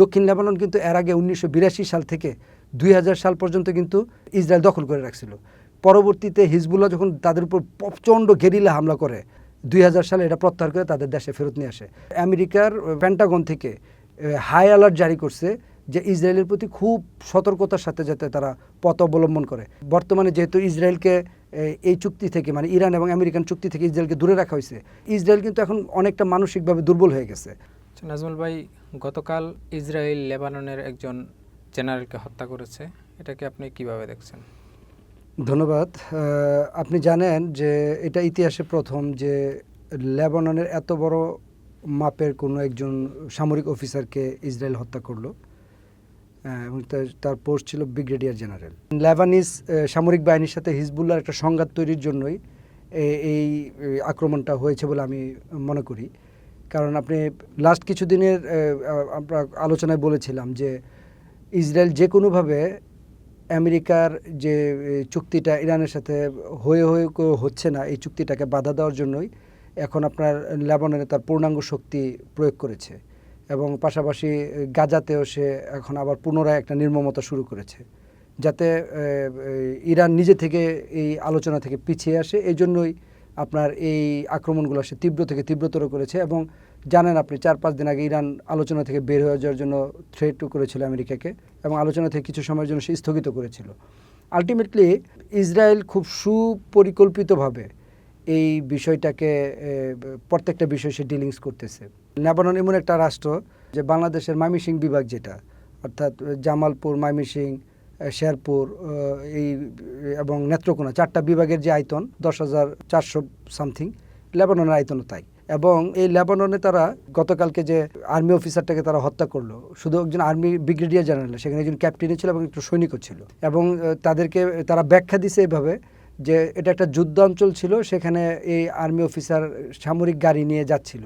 দক্ষিণ লেবানন কিন্তু এর আগে 1982 সাল থেকে 2000 সাল পর্যন্ত কিন্তু ইসরায়েল দখল করে রাখছিল। পরবর্তীতে হিজবুল্লাহ যখন তাদের উপর প্রচণ্ড গেরিলা হামলা করে 2000 সালে এটা প্রত্যাহার করে তাদের দেশে ফেরত নিয়ে আসে। আমেরিকার পেন্টাগন থেকে হাই অ্যালার্ট জারি করছে যে ইসরায়েলের প্রতি খুব সতর্কতার সাথে যাতে তারা পথ অবলম্বন করে। বর্তমানে যেহেতু ইসরায়েলকে এই চুক্তি থেকে মানে ইরান এবং আমেরিকান চুক্তি থেকে ইসরায়েলকে দূরে রাখা হয়েছে, ইসরায়েল কিন্তু এখন অনেকটা মানসিকভাবে দুর্বল হয়ে গেছে। নাজমুল ভাই, গতকাল ইসরায়েল লেবাননের একজন জেনারেলকে হত্যা করেছে, এটাকে আপনি কিভাবে দেখছেন? ধন্যবাদ। আপনি জানেন যে এটা ইতিহাসে প্রথম যে লেবাননের এত বড় মাপের কোনো একজন সামরিক অফিসারকে ইসরায়েল হত্যা করলো এবং তার পোস্ট ছিল ব্রিগেডিয়ার জেনারেল। লেবানিজ সামরিক বাহিনীর সাথে হিজবুল্লাহর একটা সংঘাত তৈরির জন্যই এই আক্রমণটা হয়েছে বলে আমি মনে করি। কারণ আপনি লাস্ট কিছুদিনের আমরা আলোচনায় বলেছিলাম যে ইসরায়েল যে কোনোভাবে আমেরিকার যে চুক্তিটা ইরানের সাথে হয়ে হচ্ছে না, এই চুক্তিটাকে বাধা দেওয়ার জন্যই এখন আপনার লেবাননে তার পূর্ণাঙ্গ শক্তি প্রয়োগ করেছে এবং পাশাপাশি গাজাতেও সে এখন আবার পুনরায় একটা নির্মমতা শুরু করেছে যাতে ইরান নিজে থেকে এই আলোচনা থেকে পিছিয়ে আসে। এই জন্যই আপনার এই আক্রমণগুলো সে তীব্র থেকে তীব্রতর করেছে। এবং জানেন আপনি 4-5 দিন আগে ইরান আলোচনা থেকে বের হয়ে যাওয়ার জন্য থ্রেটও করেছিল আমেরিকাকে এবং আলোচনা থেকে কিছু সময়ের জন্য সে স্থগিত করেছিল। আলটিমেটলি ইসরায়েল খুব সুপরিকল্পিতভাবে এই বিষয়টাকে প্রত্যেকটা বিষয় সে ডিলিংস করতেছে। লেবানন এমন একটা রাষ্ট্র যে বাংলাদেশের ময়মনসিংহ বিভাগ যেটা অর্থাৎ জামালপুর, ময়মনসিংহ, শেরপুর এই এবং নেত্রকোনা 4টা বিভাগের যে আয়তন 10,400 সামথিং, লেবাননের আয়তনও তাই। এবং এই লেবাননে তারা গতকালকে যে আর্মি অফিসারটাকে তারা হত্যা করলো, শুধু একজন আর্মি ব্রিগেডিয়ার জেনারেল, সেখানে একজন ক্যাপ্টেনও ছিল এবং একটু সৈনিকও ছিল। এবং তাদেরকে তারা ব্যাখ্যা দিছে এভাবে যে এটা একটা যুদ্ধাঞ্চল ছিল, সেখানে এই আর্মি অফিসার সামরিক গাড়ি নিয়ে যাচ্ছিল,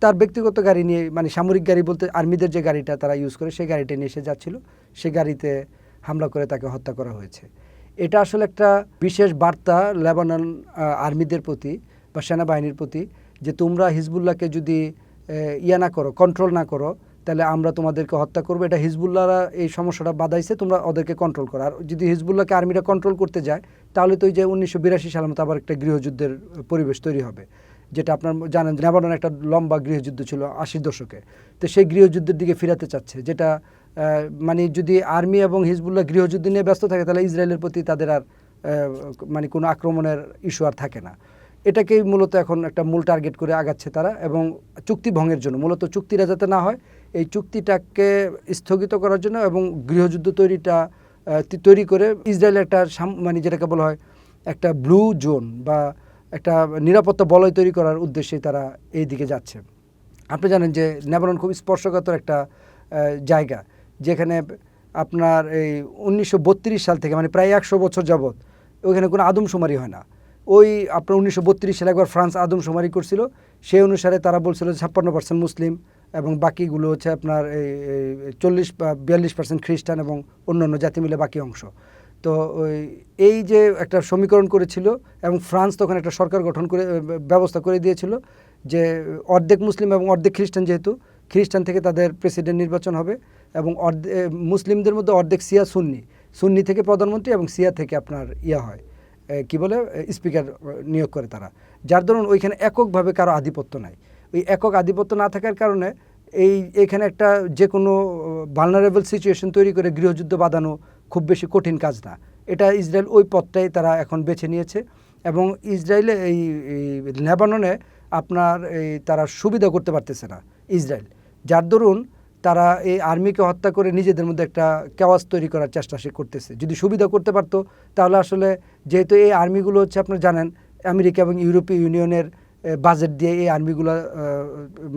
তার ব্যক্তিগত গাড়ি নিয়ে, মানে সামরিক গাড়ি বলতে আর্মিদের যে গাড়িটা তারা ইউজ করে সেই গাড়িটা নিয়ে এসে যাচ্ছিল, সেই গাড়িতে হামলা করে তাকে হত্যা করা হয়েছে। এটা আসলে একটা বিশেষ বার্তা লেবানন আর্মিদের প্রতি বা সেনাবাহিনীর প্রতি যে তোমরা হিজবুল্লাহকে যদি না করো, কন্ট্রোল না করো, তাহলে আমরা তোমাদেরকে হত্যা করবো। এটা হিজবুল্লাহরা এই সমস্যাটা বাধাইছে, তোমরা ওদেরকে কন্ট্রোল করো। আর যদি হিজবুল্লাহকে আর্মিরা কন্ট্রোল করতে যায় তাহলে তো ওই যে 1982 সালের মতো আবার একটা গৃহযুদ্ধের পরিবেশ তৈরি হবে, যেটা আপনার জানেন লেবানন একটা লম্বা গৃহযুদ্ধ ছিল 80 দশকে। তো সেই গৃহযুদ্ধের দিকে ফিরাতে চাচ্ছে, যেটা মানে যদি আর্মি এবং হিজবুল্লাহ গৃহযুদ্ধ নিয়ে ব্যস্ত থাকে তাহলে ইসরায়েলের প্রতি তাদের আর মানে কোনো আক্রমণের ইস্যু আর থাকে না। এটাকেই মূলত এখন একটা মূল টার্গেট করে আগাচ্ছে তারা এবং চুক্তি ভঙ্গের জন্য, মূলত চুক্তিটা যাতে না হয় এই চুক্তিটাকে স্থগিত করার জন্য এবং গৃহযুদ্ধ তৈরি করে ইসরায়েলের একটা মানে যেটাকে বলা হয় একটা ব্লু জোন বা একটা নিরাপত্তা বলয় তৈরি করার উদ্দেশ্যে তারা এই দিকে যাচ্ছে। আপনি জানেন যে লেবানন খুব স্পর্শকাতর একটা জায়গা, যেখানে আপনার এই 1932 সাল থেকে মানে প্রায় 100 বছর যাবৎ ওইখানে কোনো আদমশুমারি হয় না। ওই আপনার 1932 সালে একবার ফ্রান্স আদমশুমারি করছিল, সেই অনুসারে তারা বলছিল 56% মুসলিম এবং বাকিগুলো হচ্ছে আপনার এই 40-42% খ্রিস্টান এবং অন্যান্য জাতি মিলে বাকি অংশ। তো এই যে একটা সমীকরণ করেছিল এবং ফ্রান্স তখন একটা সরকার গঠন করে ব্যবস্থা করে দিয়েছিল যে অর্ধেক মুসলিম এবং অর্ধেক খ্রিস্টান, যেহেতু খ্রিস্টান থেকে তাদের প্রেসিডেন্ট নির্বাচন হবে এবং মুসলিমদের মধ্যে অর্ধেক শিয়া সুন্নি থেকে প্রধানমন্ত্রী এবং শিয়া থেকে আপনার হয় কি বলে স্পিকার নিয়োগ করে তারা, যার ধরুন ওইখানে এককভাবে কারো আধিপত্য নাই। ওই একক আধিপত্য না থাকার কারণে এইখানে একটা যে কোনো ভালনারেবল সিচুয়েশন তৈরি করে গৃহযুদ্ধ বাঁধানো খুব বেশি কঠিন কাজ না। এটা ইসরায়েল ওই পথটাই তারা এখন বেছে নিয়েছে এবং ইসরায়েলে এই লেবাননে আপনার তারা সুবিধা করতে পারতেছে না ইসরায়েল, যার দরুন তারা এই আর্মিকে হত্যা করে নিজেদের মধ্যে একটা কেওয়াস তৈরি করার চেষ্টা সে করতেছে। যদি সুবিধা করতে পারতো তাহলে আসলে, যেহেতু এই আর্মিগুলো হচ্ছে আপনার জানেন আমেরিকা এবং ইউরোপীয় ইউনিয়নের বাজেট দিয়ে এই আর্মিগুলো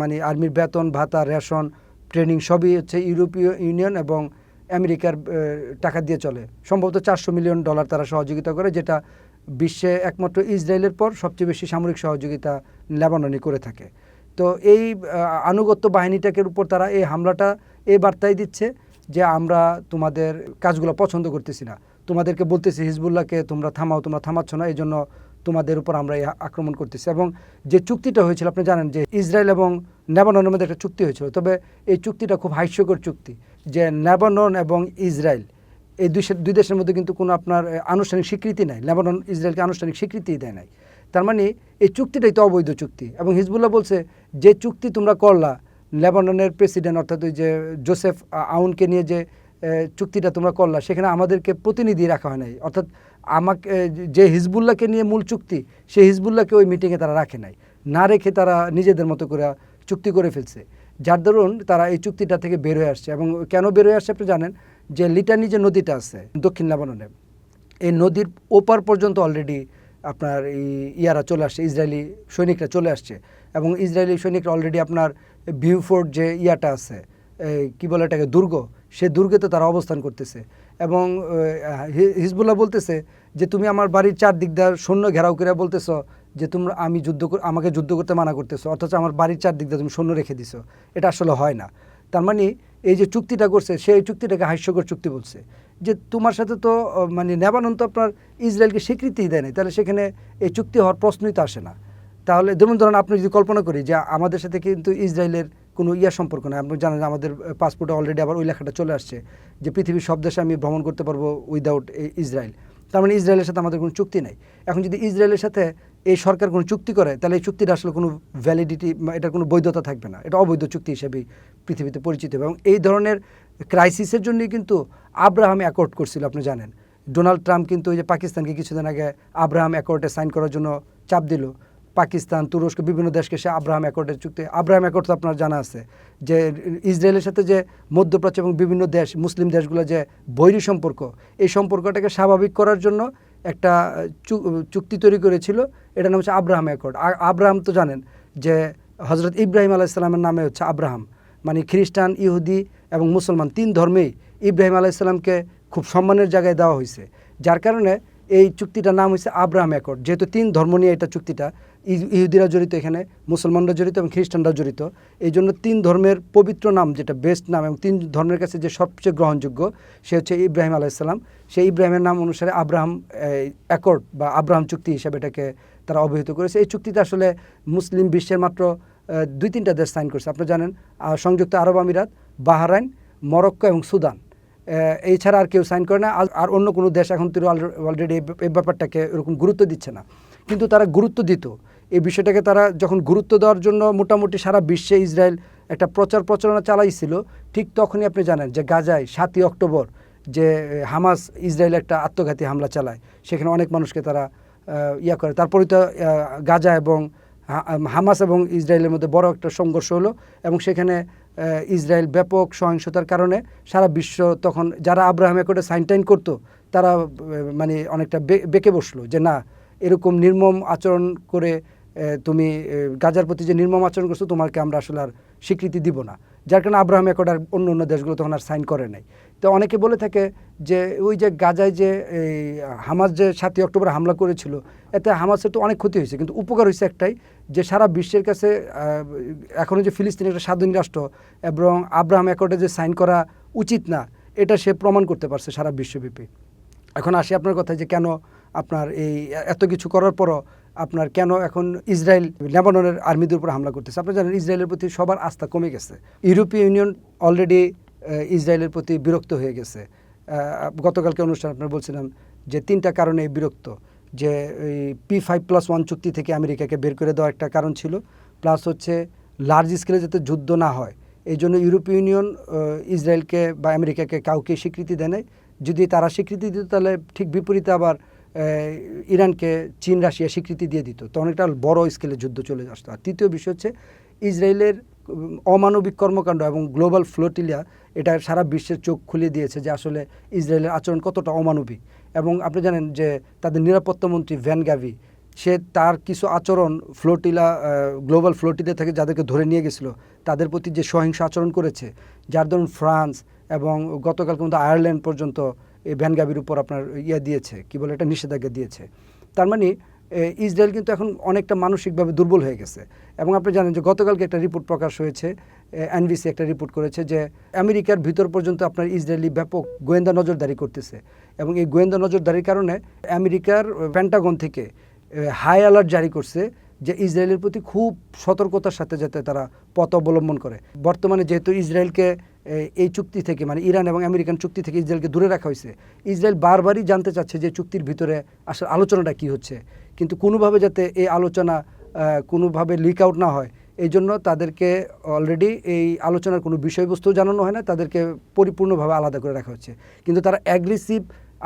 মানে আর্মির বেতন ভাতা রেশন ট্রেনিং সবই হচ্ছে ইউরোপীয় ইউনিয়ন এবং আমেরিকার টাকা দিয়ে চলে। সম্ভবত $400 মিলিয়ন তারা সহযোগিতা করে, যেটা বিশ্বে একমাত্র ইসরায়েলের পর সবচেয়ে বেশি সামরিক সহযোগিতা লেবাননই করে থাকে। তো এই আনুগত্য বাহিনীটাকে উপর তারা এই হামলাটা এই বার্তাই দিচ্ছে যে আমরা তোমাদের কাজগুলো পছন্দ করতেছি না, তোমাদেরকে বলতেছি হিজবুল্লাহকে তোমরা থামাও, তোমরা থামাচ্ছ না, এই জন্য তোমাদের উপর আমরা এই আক্রমণ করতেছি। এবং যে চুক্তিটা হয়েছিল আপনি জানেন যে ইসরায়েল এবং লেবাননের মধ্যে একটা চুক্তি হয়েছিল, তবে এই চুক্তিটা খুব হাস্যকর চুক্তি, যে লেবানন এবং ইসরায়েল এই দুই দেশের মধ্যে কিন্তু কোনো আপনার আনুষ্ঠানিক স্বীকৃতি নাই। লেবানন ইসরায়েলকে আনুষ্ঠানিক স্বীকৃতি দেয় নাই। তার মানে এই চুক্তিটাই তো অবৈধ চুক্তি। এবং হিজবুল্লাহ বলছে যে চুক্তি তোমরা করলা লেবাননের প্রেসিডেন্ট অর্থাৎ ওই যে জোসেফ আউনকে নিয়ে যে চুক্তিটা তোমরা করলা, সেখানে আমাদেরকে প্রতিনিধি রাখা হয় নাই, অর্থাৎ আমাকে যে হিজবুল্লাহকে নিয়ে মূল চুক্তি, সেই হিজবুল্লাহকে ওই মিটিংয়ে তারা রাখে নাই, না রেখে তারা নিজেদের মতো করে চুক্তি করে ফেলছে, যার দরুন তারা এই চুক্তিটা থেকে বের হয়ে আসছে। এবং কেন বের হয়ে আসছে আপনি জানেন, যে লিটানি যে নদীটা আছে দক্ষিণ লেবাননে, এই নদীর ওপার পর্যন্ত অলরেডি আপনার এই ইয়ারা চলে আসছে, ইসরায়েলি সৈনিকরা চলে আসছে। এবং ইসরায়েলি সৈনিকরা অলরেডি আপনার ভিউফোর্ট যে ইয়াটা আছে, কী বলে এটাকে, দুর্গ, সে দুর্গেতে তারা অবস্থান করতেছে। এবং হিজবুল্লাহ বলতেছে যে তুমি আমার বাড়ির চারদিক দিয়ে সৈন্য ঘেরাও করে বলতেছ যে তোমরা আমাকে যুদ্ধ করতে মানা করতেছো, অথচ আমার বাড়ির চারদিক দিয়ে তুমি সৈন্য রেখে দিছো। এটা আসলে হয় না। তার মানে এই যে চুক্তিটা করছে, সেই চুক্তিটাকে হাস্যকর চুক্তি বলছে, যে তোমার সাথে তো মানে লেবানন তো আপনার ইসরায়েলকে স্বীকৃতিই দেয় নাই, তাহলে সেখানে এই চুক্তি হওয়ার প্রশ্নই তো আসে না। তাহলে যেমন ধরুন আপনি যদি কল্পনা করি যে আমাদের সাথে কিন্তু ইসরায়েলের কোনো সম্পর্ক নেই, আপনি জানেন আমাদের পাসপোর্টে অলরেডি আবার ওই লেখাটা চলে আসছে যে পৃথিবীর সব দেশে আমি ভ্রমণ করতে পারবো উইদাউট ইসরায়েল। তার মানে ইসরায়েলের সাথে আমাদের কোনো চুক্তি নেই। এখন যদি ইসরায়েলের সাথে এই সরকার কোনো চুক্তি করে, তাহলে এই চুক্তিটা আসলে কোনো ভ্যালিডিটি, এটার কোনো বৈধতা থাকবে না, এটা অবৈধ চুক্তি হিসেবেই পৃথিবীতে পরিচিত হবে। এবং এই ধরনের ক্রাইসিসের জন্যই কিন্তু আব্রাহাম অ্যাকর্ড করছিল। আপনি জানেন ডোনাল্ড ট্রাম্প কিন্তু ওই যে পাকিস্তানকে কিছুদিন আগে আব্রাহাম অ্যাকর্ডে সাইন করার জন্য চাপ দিল, পাকিস্তান, তুরস্ক, বিভিন্ন দেশকে সে আব্রাহাম অ্যাকর্ডের চুক্তি, আব্রাহাম অ্যাকর্ড তো আপনার জানা আছে যে ইসরায়েলের সাথে যে মধ্যপ্রাচ্য এবং বিভিন্ন দেশ, মুসলিম দেশগুলো যে বৈরী সম্পর্ক, এই সম্পর্কটাকে স্বাভাবিক করার জন্য একটা চুক্তি তৈরি করেছিল, এটার নাম হচ্ছে আব্রাহাম অ্যাকর্ড। আব্রাহাম তো জানেন যে হজরত ইব্রাহিম আলাইসাল্লামের নামে হচ্ছে আব্রাহাম, মানে খ্রিস্টান, ইহুদি এবং মুসলমান তিন ধর্মেই ইব্রাহিম আলাইসাল্লামকে খুব সম্মানের জায়গায় দেওয়া হয়েছে, যার কারণে এই চুক্তিটার নাম হয়েছে আব্রাহাম অ্যাকর্ড। যেহেতু তিন ধর্ম নিয়ে এটা চুক্তিটা, ইহুদিরা জড়িত এখানে, মুসলমানরা জড়িত এবং খ্রিস্টানরা জড়িত, এই জন্য তিন ধর্মের পবিত্র নাম, যেটা বেস্ট নাম এবং তিন ধর্মের কাছে যে সবচেয়ে গ্রহণযোগ্য, সে হচ্ছে ইব্রাহিম আলাইসাল্লাম। সেই ইব্রাহিমের নাম অনুসারে আব্রাহাম অ্যাকর্ড বা আব্রাহাম চুক্তি হিসাবে এটাকে তারা অবহিত করেছে। এই চুক্তিতে আসলে মুসলিম বিশ্বের মাত্র 2-3টা দেশ সাইন করছে। আপনি জানেন সংযুক্ত আরব আমিরাত, বাহরাইন, মরক্কো এবং সুদান, এই ছাড়া আর কেউ সাইন করে না। আর অন্য কোনো দেশ এখন তো অলরেডি এই ব্যাপারটাকে এরকম গুরুত্ব দিচ্ছে না, কিন্তু তারা গুরুত্ব দিত। এই বিষয়টাকে তারা যখন গুরুত্ব দেওয়ার জন্য মোটামুটি সারা বিশ্বে ইসরায়েল একটা প্রচারণা চালাইছিল, ঠিক তখনই আপনি জানেন যে গাজায় 7ই অক্টোবর যে হামাস ইসরায়েল একটা আত্মঘাতী হামলা চালায়, সেখানে অনেক মানুষকে তারা ইয়া করে। তারপরে তো গাজা এবং হামাস এবং ইসরায়েলের মধ্যে বড় একটা সংঘর্ষ হলো, এবং সেখানে ইসরায়েল ব্যাপক সহিংসতার কারণে সারা বিশ্ব তখন যারা আব্রাহাম অ্যাকর্ডে সাইন করতো, তারা মানে অনেকটা বেঁকে বসলো যে না, এরকম নির্মম আচরণ করে তুমি গাজার প্রতি যে নির্মম আচরণ করছো, তোমাকে আমরা আসলে আর স্বীকৃতি দিব না। যার কারণে আব্রাহাম অ্যাকর্ড আর অন্য দেশগুলো তখন আর সাইন করে নাই। তো অনেকে বলে থাকে যে ওই যে গাজায় যে হামাস যে 7ই অক্টোবর হামলা করেছিল, এতে হামাসের তো অনেক ক্ষতি হয়েছে, কিন্তু উপকার হয়েছে একটাই, যে সারা বিশ্বের কাছে এখনও যে ফিলিস্তিন একটা স্বাধীন রাষ্ট্র এবং আব্রাহাম অ্যাকর্ডে যে সাইন করা উচিত না, এটা সে প্রমাণ করতে পারছে সারা বিশ্বব্যাপী। এখন আসি আপনার কথায় যে কেন আপনার এই এত কিছু করার পরও আপনার কেন এখন ইসরায়েল লেবাননের আর্মিদের উপর হামলা করতেছে। আপনি জানেন ইসরায়েলের প্রতি সবার আস্থা কমে গেছে। ইউরোপীয় ইউনিয়ন অলরেডি ইসরায়েলের প্রতি বিরক্ত হয়ে গেছে। গতকালকে অনুষ্ঠান আপনার বলছিলাম যে 3টা কারণে বিরক্ত, যে এই P5+1 চুক্তি থেকে আমেরিকাকে বের করে দেওয়া একটা কারণ ছিল, প্লাস হচ্ছে লার্জ স্কেলে যাতে যুদ্ধ না হয়, এই জন্য ইউরোপীয় ইউনিয়ন ইসরায়েলকে বা আমেরিকাকে কাউকে স্বীকৃতি দেয় নাই। যদি তারা স্বীকৃতি দিত, তাহলে ঠিক বিপরীতে আবার ইরানকে চীন, রাশিয়া স্বীকৃতি দিয়ে দিত, তো অনেকটা বড় স্কেলে যুদ্ধ চলে আসতো। আর তৃতীয় বিষয় হচ্ছে ইসরায়েলের অমানবিক কর্মকাণ্ড এবং গ্লোবাল ফ্লোটিলিয়া, এটা সারা বিশ্বের চোখ খুলে দিয়েছে যে আসলে ইসরায়েলের আচরণ কতটা অমানবিক। এবং আপনি জানেন যে তাদের নিরাপত্তা মন্ত্রী ভ্যান গাভি, সে তার কিছু আচরণ গ্লোবাল ফ্লোটিলিয়া থেকে যাদেরকে ধরে নিয়ে গেছিলো, তাদের প্রতি যে সহিংস আচরণ করেছে, যার ধরুন ফ্রান্স এবং গতকাল কিন্তু আয়ারল্যান্ড পর্যন্ত এই ভ্যান গাভির উপর আপনার দিয়েছে, কি বলে এটা, নিষেধাজ্ঞা দিয়েছে। তার মানে ইসরায়েল কিন্তু এখন অনেকটা মানসিকভাবে দুর্বল হয়ে গেছে। এবং আপনি জানেন যে গতকালকে একটা রিপোর্ট প্রকাশ হয়েছে, এনবিসি একটা রিপোর্ট করেছে যে আমেরিকার ভিতর পর্যন্ত আপনার ইসরায়েলি ব্যাপক গোয়েন্দা নজরদারি করতেছে, এবং এই গোয়েন্দা নজরদারির কারণে আমেরিকার পেন্টাগন থেকে হাই অ্যালার্ট জারি করছে যে ইসরায়েলের প্রতি খুব সতর্কতার সাথে যাতে তারা পথ অবলম্বন করে। বর্তমানে যেহেতু ইসরায়েলকে এই চুক্তি থেকে মানে ইরান এবং আমেরিকান চুক্তি থেকে ইসরায়েলকে দূরে রাখা হয়েছে, ইসরায়েল বারবারই জানতে চাচ্ছে যে চুক্তির ভিতরে আসলে আলোচনাটা কী হচ্ছে, কিন্তু কোনোভাবে যাতে এই আলোচনা কোনোভাবে লিক আউট না হয়, এই জন্য তাদেরকে অলরেডি এই আলোচনার কোনো বিষয়বস্তু জানানো হয় না, তাদেরকে পরিপূর্ণভাবে আলাদা করে রাখা হচ্ছে। কিন্তু তারা অ্যাগ্রেসিভ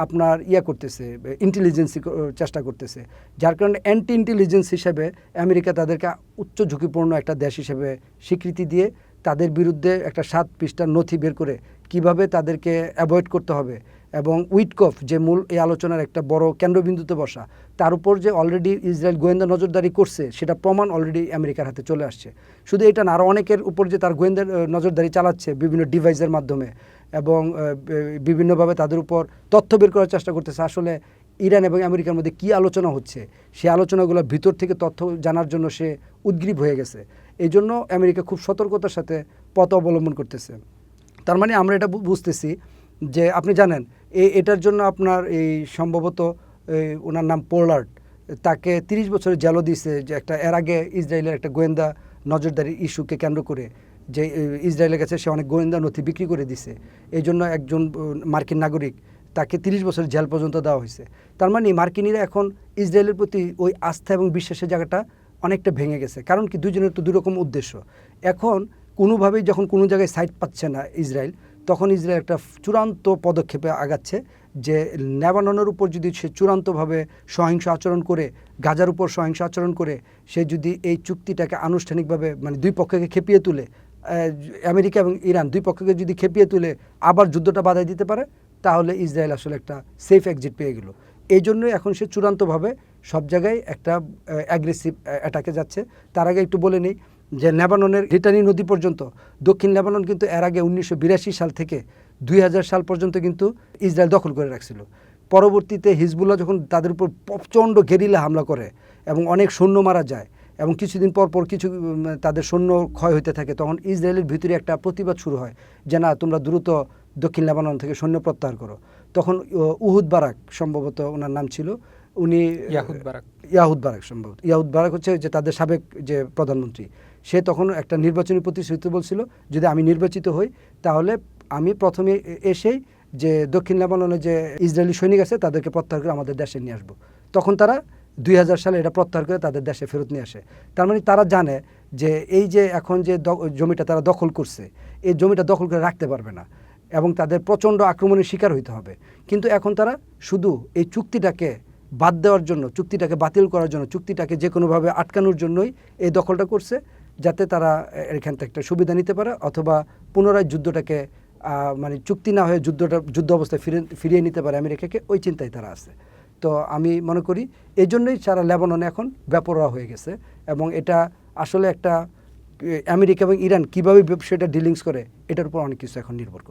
আপনার করতেছে, ইন্টেলিজেন্সি চেষ্টা করতেছে, যার কারণে অ্যান্টি ইন্টেলিজেন্স হিসেবে আমেরিকা তাদেরকে উচ্চ ঝুঁকিপূর্ণ একটা দেশ হিসেবে স্বীকৃতি দিয়ে তাদের বিরুদ্ধে একটা 7 পৃষ্ঠার নথি বের করে কিভাবে তাদেরকে অ্যাভয়েড করতে হবে, এবং উইটকফ যে মূল এই আলোচনার একটা বড় কেন্দ্রবিন্দুতে বসা, তার উপর যে অলরেডি ইসরায়েল গোয়েন্দা নজরদারি করছে সেটা প্রমাণ অলরেডি আমেরিকার হাতে চলে আসছে। শুধু এটা না, আরও অনেকের উপর যে তার গোয়েন্দা নজরদারি চালাচ্ছে বিভিন্ন ডিভাইসের মাধ্যমে, এবং বিভিন্নভাবে তাদের উপর তথ্য বের করার চেষ্টা করতেছে আসলে ইরান এবং আমেরিকার মধ্যে কী আলোচনা হচ্ছে, সেই আলোচনাগুলো ভিতর থেকে তথ্য জানার জন্য সে উদ্গ্রীব হয়ে গেছে। এই জন্য আমেরিকা খুব সতর্কতার সাথে পথ অবলম্বন করতেছে। তার মানে আমরা এটা বুঝতেছি যে আপনি জানেন এটার জন্য আপনার এই সম্ভবত ওনার নাম পোলার্ড, তাকে 30 বছরের জেলও দিয়েছে, যে একটা এর আগে ইসরায়েলের একটা গোয়েন্দা নজরদারি ইস্যুকে কেন্দ্র করে যে ইসরায়েলের কাছে সে অনেক গোয়েন্দা নথি বিক্রি করে দিছে, এই জন্য একজন মার্কিন নাগরিক তাকে 30 বছরের জেল পর্যন্ত দেওয়া হয়েছে। তার মানে মার্কিনিরা এখন ইসরায়েলের প্রতি ওই আস্থা এবং বিশ্বাসের জায়গাটা অনেকটা ভেঙে গেছে। কারণ কি, দুজনের তো দুরকম উদ্দেশ্য। এখন কোনোভাবেই যখন কোনো জায়গায় সাইড পাচ্ছে না ইসরায়েল, তখন ইসরায়েল একটা চূড়ান্ত পদক্ষেপে আগাচ্ছে যে লেবাননের উপর যদি সে চূড়ান্তভাবে সহিংস আচরণ করে, গাজার উপর সহিংস আচরণ করে, সে যদি এই চুক্তিটাকে আনুষ্ঠানিকভাবে মানে দুই পক্ষকে খেপিয়ে তুলে, আমেরিকা এবং ইরান দুই পক্ষকে যদি খেপিয়ে তুলে আবার যুদ্ধটা বাধাই দিতে পারে, তাহলে ইসরায়েল আসলে একটা সেফ এক্সিট পেয়ে গেল। এই জন্যই এখন সে চূড়ান্তভাবে সব জায়গায় একটা অ্যাগ্রেসিভ অ্যাটাকে যাচ্ছে। তার আগে একটু বলে নিই যে লেবাননের লিটানি নদী পর্যন্ত, দক্ষিণ লেবানন কিন্তু এর আগে 1982 সাল থেকে 2000 সাল পর্যন্ত কিন্তু ইসরায়েল দখল করে রাখছিল। পরবর্তীতে হিজবুল্লাহ যখন তাদের উপর প্রচণ্ড গেরিলা হামলা করে এবং অনেক সৈন্য মারা যায়, এবং কিছুদিন পর পর কিছু তাদের সৈন্য ক্ষয় হতে থাকে, তখন ইসরায়েলের ভিতরে একটা প্রতিবাদ শুরু হয় যে না, তোমরা দ্রুত দক্ষিণ লেবানন থেকে সৈন্য প্রত্যাহার করো। তখন উহুদ বারাক সম্ভবত ওনার নাম ছিল, উনি ইয়াহুদ বারাক সম্ভবত, ইয়াহুদ বারাক হচ্ছে যে তাদের সাবেক যে প্রধানমন্ত্রী, সে তখন একটা নির্বাচনী প্রতিশ্রুতি বলছিল, যদি আমি নির্বাচিত হই তাহলে আমি প্রথমে এসেই যে দক্ষিণ লেবাননে যে ইসরায়েলি সৈনিক আছে তাদেরকে প্রত্যাহার করে আমাদের দেশে নিয়ে আসবো। তখন তারা 2000 সালে এটা প্রত্যাহার করে তাদের দেশে ফেরত নিয়ে আসে। তার মানে তারা জানে যে এই যে এখন যে জমিটা তারা দখল করছে, এই জমিটা দখল করে রাখতে পারবে না এবং তাদের প্রচণ্ড আক্রমণের শিকার হইতে হবে। কিন্তু এখন তারা শুধু এই চুক্তিটাকে বাদ দেওয়ার জন্য, চুক্তিটাকে বাতিল করার জন্য, চুক্তিটাকে যে কোনোভাবে আটকানোর জন্যই এই দখলটা করছে, যাতে তারা এখান থেকে একটা সুবিধা নিতে পারে, অথবা পুনরায় যুদ্ধটাকে মানে চুক্তি না হয়ে যুদ্ধ অবস্থায় ফিরিয়ে নিতে পারে আমেরিকাকে, ওই চিন্তায় তারা আছে। তো আমি মনে করি এই জন্যই সারা লেবাননে এখন বেপরোয়া হয়ে গেছে, এবং এটা আসলে একটা আমেরিকা এবং ইরান কীভাবে সেটা ডিলিংস করে এটার উপর অনেক কিছু এখন নির্ভর করে।